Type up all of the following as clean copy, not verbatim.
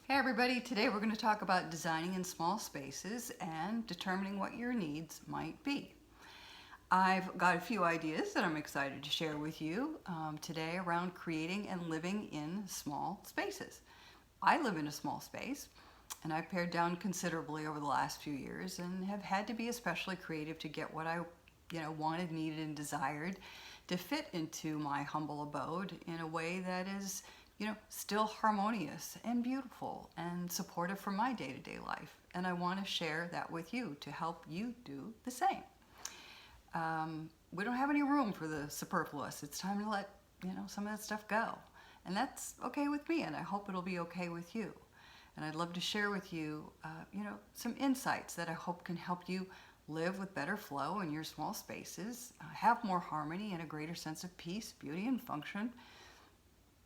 Hey everybody, today we're going to talk about designing in small spaces and determining what your needs might be. I've got a few ideas that I'm excited to share with you today around creating and living in small spaces. I live in a small space and I've pared down considerably over the last few years and have had to be especially creative to get what I wanted, needed, and desired to fit into my humble abode in a way that is still harmonious and beautiful and supportive for my day-to-day life. And I want to share that with you to help you do the same. We don't have any room for the superfluous. It's time to let some of that stuff go. And that's okay with me, and I hope it'll be okay with you. And I'd love to share with you, some insights that I hope can help you live with better flow in your small spaces, have more harmony and a greater sense of peace, beauty, and function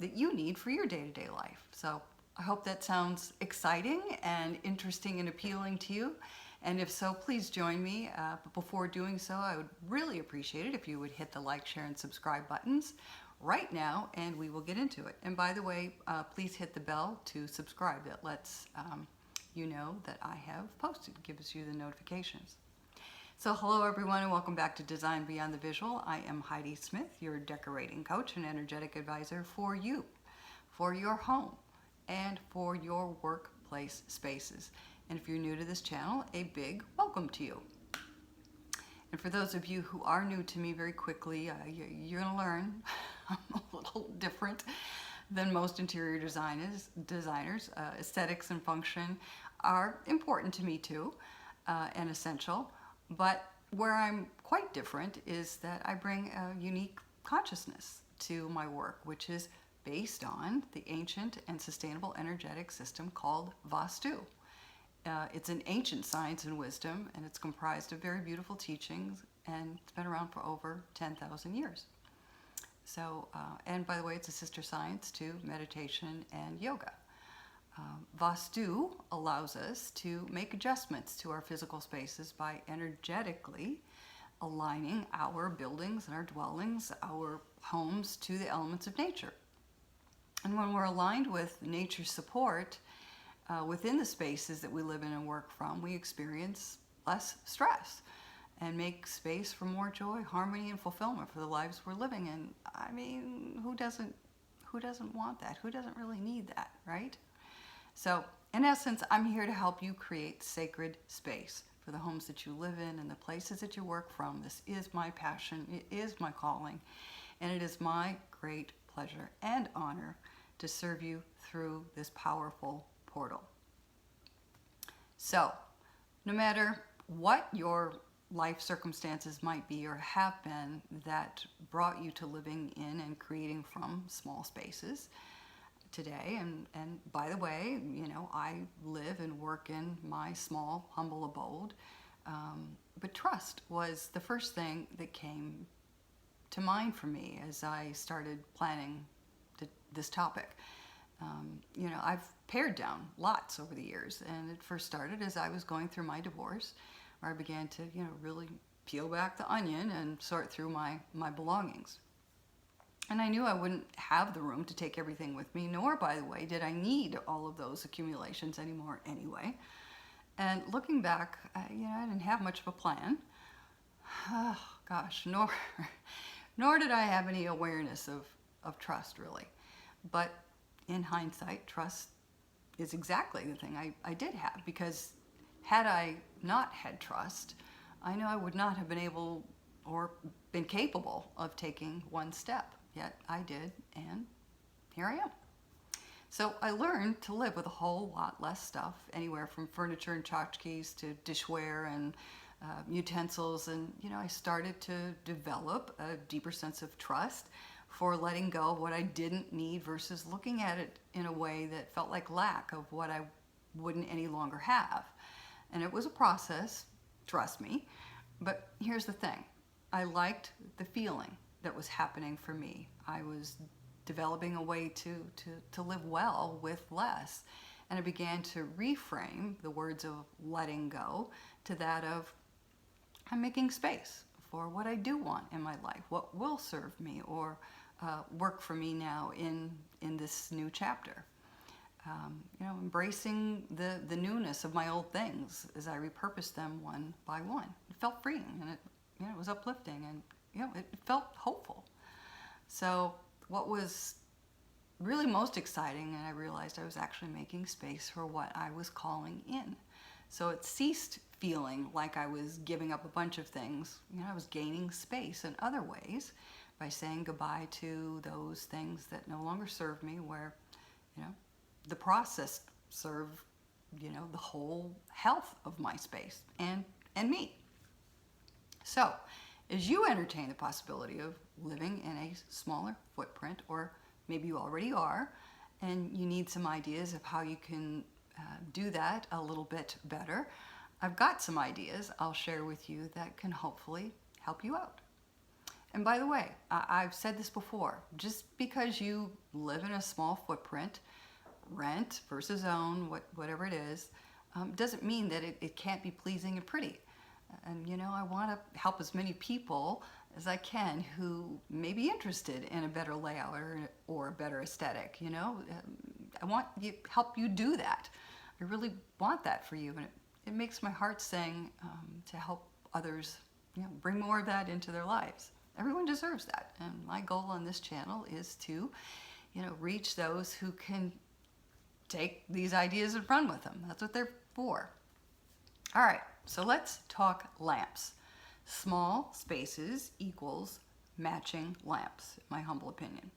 that you need for your day-to-day life. So I hope that sounds exciting and interesting and appealing to you. And if so, please join me. But before doing so, I would really appreciate it if you would hit the like, share, and subscribe buttons right now, and we will get into it. And by the way, please hit the bell to subscribe. It lets you know that I have posted, gives you the notifications. So hello everyone, and welcome back to Design Beyond the Visual. I am Heidi Smith, your decorating coach and energetic advisor for you, for your home, and for your workplace spaces. And if you're new to this channel, a big welcome to you. And for those of you who are new to me, very quickly, you're going to learn I'm a little different than most interior designers. Aesthetics and function are important to me too, and essential. But where I'm quite different is that I bring a unique consciousness to my work, which is based on the ancient and sustainable energetic system called Vastu. It's an ancient science and wisdom, and it's comprised of very beautiful teachings, and it's been around for over 10,000 years. So, and by the way, it's a sister science to meditation and yoga. Vastu allows us to make adjustments to our physical spaces by energetically aligning our buildings and our dwellings, our homes, to the elements of nature. And when we're aligned with nature's support within the spaces that we live in and work from, we experience less stress and make space for more joy, harmony, and fulfillment for the lives we're living in. I mean, who doesn't want that? Who doesn't really need that, right? So, in essence, I'm here to help you create sacred space for the homes that you live in and the places that you work from. This is my passion, it is my calling, and it is my great pleasure and honor to serve you through this powerful portal. So, no matter what your life circumstances might be or have been that brought you to living in and creating from small spaces today, and by the way, I live and work in my small, humble abode, but trust was the first thing that came to mind for me as I started planning this topic. I've pared down lots over the years, and it first started as I was going through my divorce, where I began to really peel back the onion and sort through my belongings. And I knew I wouldn't have the room to take everything with me, nor, by the way, did I need all of those accumulations anymore anyway. And looking back, I didn't have much of a plan. Oh, gosh, nor did I have any awareness of trust, really. But in hindsight, trust is exactly the thing I did have, because had I not had trust, I know I would not have been able or been capable of taking one step. Yet I did, and here I am. So I learned to live with a whole lot less stuff, anywhere from furniture and tchotchkes to dishware and utensils. And, I started to develop a deeper sense of trust for letting go of what I didn't need versus looking at it in a way that felt like lack of what I wouldn't any longer have. And it was a process, trust me. But here's the thing. I liked the feeling that was happening for me. I was developing a way to live well with less. And I began to reframe the words of letting go to that of I'm making space for what I do want in my life, what will serve me or work for me now in this new chapter. embracing the newness of my old things as I repurposed them one by one. It felt freeing, and it was uplifting, and it felt hopeful. So what was really most exciting, and I realized I was actually making space for what I was calling in. So it ceased feeling like I was giving up a bunch of things. I was gaining space in other ways by saying goodbye to those things that no longer serve me, where the process served the whole health of my space and me. So as you entertain the possibility of living in a smaller footprint, or maybe you already are, and you need some ideas of how you can do that a little bit better, I've got some ideas I'll share with you that can hopefully help you out. And by the way, I've said this before, just because you live in a small footprint, rent versus own, whatever it is, doesn't mean that it can't be pleasing and pretty. And I want to help as many people as I can who may be interested in a better layout or a better aesthetic. I want to help you do that. I really want that for you, and it makes my heart sing to help others bring more of that into their lives. Everyone deserves that, and my goal on this channel is to reach those who can take these ideas and run with them. That's what they're for. All right, so let's talk lamps. Small spaces equals matching lamps, in my humble opinion.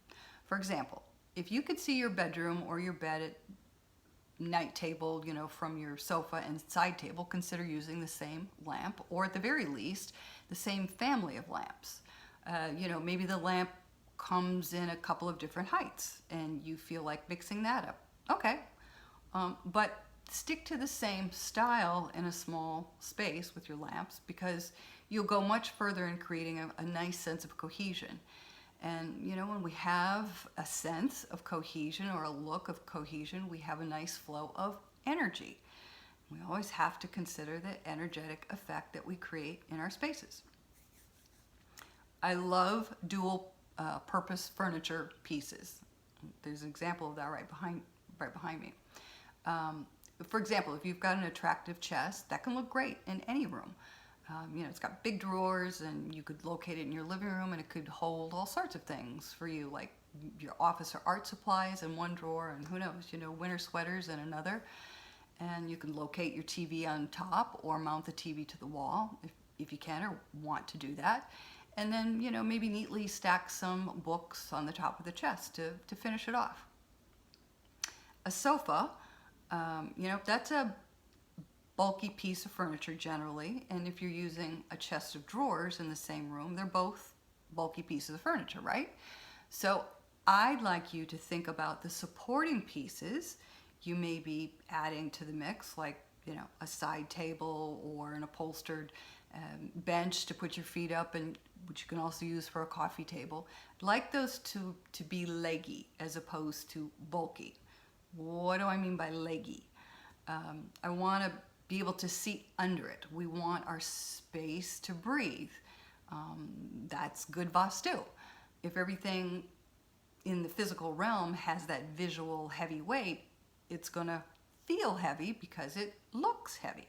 For example, if you could see your bedroom or your bed at night table, from your sofa and side table, consider using the same lamp, or at the very least, the same family of lamps. Maybe the lamp comes in a couple of different heights and you feel like mixing that up. Okay, but stick to the same style in a small space with your lamps, because you'll go much further in creating a nice sense of cohesion. And when we have a sense of cohesion or a look of cohesion, we have a nice flow of energy. We always have to consider the energetic effect that we create in our spaces. I love dual purpose furniture pieces. There's an example of that right behind me. For example, if you've got an attractive chest, that can look great in any room. It's got big drawers, and you could locate it in your living room, and it could hold all sorts of things for you, like your office or art supplies in one drawer, and who knows, winter sweaters in another. And you can locate your TV on top, or mount the TV to the wall if you can or want to do that. And then, maybe neatly stack some books on the top of the chest to finish it off. A sofa, that's a bulky piece of furniture generally, and if you're using a chest of drawers in the same room, they're both bulky pieces of furniture, right? So I'd like you to think about the supporting pieces you may be adding to the mix, like a side table or an upholstered bench to put your feet up, and which you can also use for a coffee table. I'd like those to be leggy as opposed to bulky. What do I mean by leggy? I want to be able to see under it. We want our space to breathe. That's good vastu. If everything in the physical realm has that visual heavy weight, it's going to feel heavy because it looks heavy.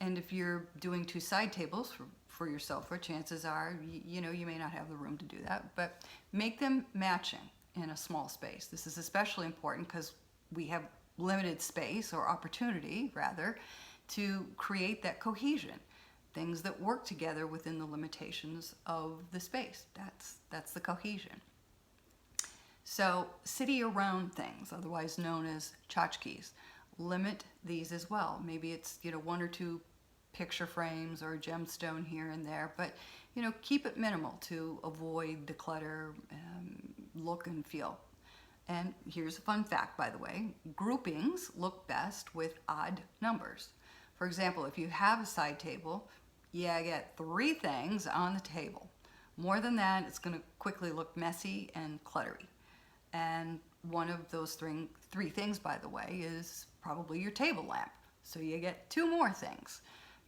And if you're doing two side tables for your sofa, chances are you may not have the room to do that, but make them matching in a small space. This is especially important because we have limited space, or opportunity rather, to create that cohesion, things that work together within the limitations of the space. That's the cohesion. So city around things, otherwise known as tchotchkes, limit these as well. Maybe it's one or two picture frames or a gemstone here and there, but keep it minimal to avoid the clutter, look and feel. And here's a fun fact, by the way. Groupings look best with odd numbers. For example, if you have a side table, you get 3 things on the table. More than that, it's going to quickly look messy and cluttery. And one of those 3 things, by the way, is probably your table lamp. So you get 2 more things.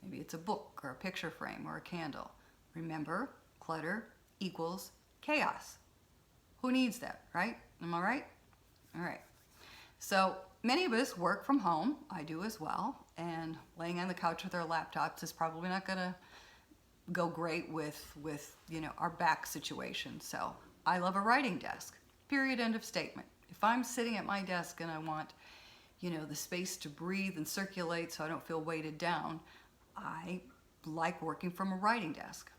Maybe it's a book or a picture frame or a candle. Remember, clutter equals chaos. Who needs that, right? Am I right? All right. So many of us work from home. I do as well. And laying on the couch with our laptops is probably not going to go great with our back situation. So I love a writing desk. Period. End of statement. If I'm sitting at my desk and I want the space to breathe and circulate so I don't feel weighted down, I like working from a writing desk.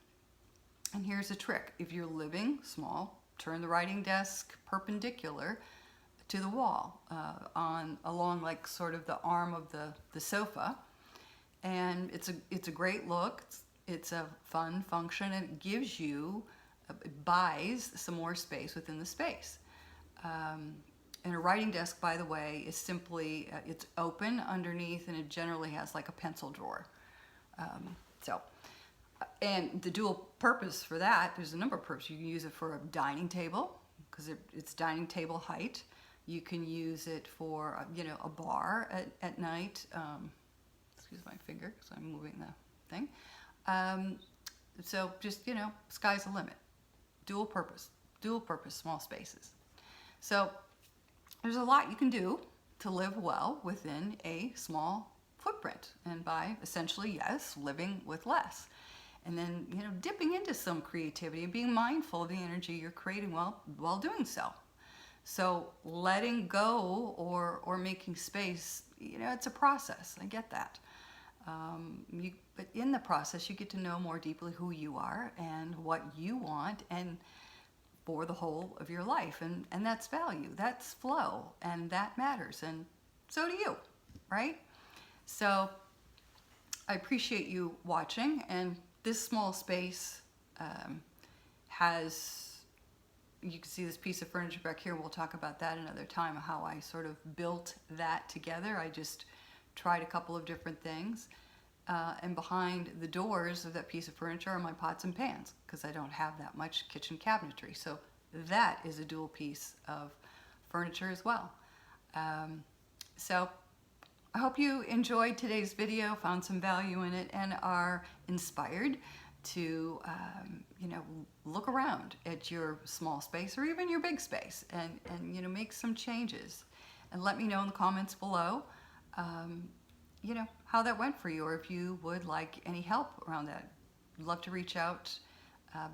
And here's a trick. If you're living small, turn the writing desk perpendicular to the wall, along like sort of the arm of the sofa. And it's a great look. It's a fun function, and it buys some more space within the space. And a writing desk, by the way, is simply, it's open underneath, and it generally has like a pencil drawer. And the dual purpose for that, there's a number of purposes. You can use it for a dining table, because it's dining table height. You can use it for, a bar at night. Excuse my finger, because I'm moving the thing. So just, sky's the limit. Dual purpose, small spaces. So there's a lot you can do to live well within a small footprint, and by essentially, yes, living with less. And then, dipping into some creativity and being mindful of the energy you're creating while doing so. So letting go or making space, it's a process. I get that. But in the process, you get to know more deeply who you are and what you want, and for the whole of your life. And that's value, that's flow, and that matters. And so do you, right? So I appreciate you watching. And this small space you can see this piece of furniture back here. We'll talk about that another time, how I sort of built that together. I just tried a couple of different things. And behind the doors of that piece of furniture are my pots and pans, because I don't have that much kitchen cabinetry. So that is a dual piece of furniture as well. So I hope you enjoyed today's video, found some value in it, and are inspired to look around at your small space or even your big space, and make some changes. And let me know in the comments below how that went for you, or if you would like any help around that. I'd love to reach out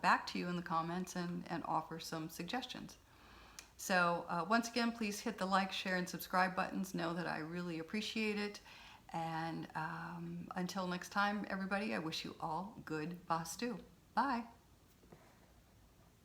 back to you in the comments and offer some suggestions. So once again, please hit the like, share, and subscribe buttons. Know that I really appreciate it. And until next time, everybody, I wish you all good Vastu. Bye.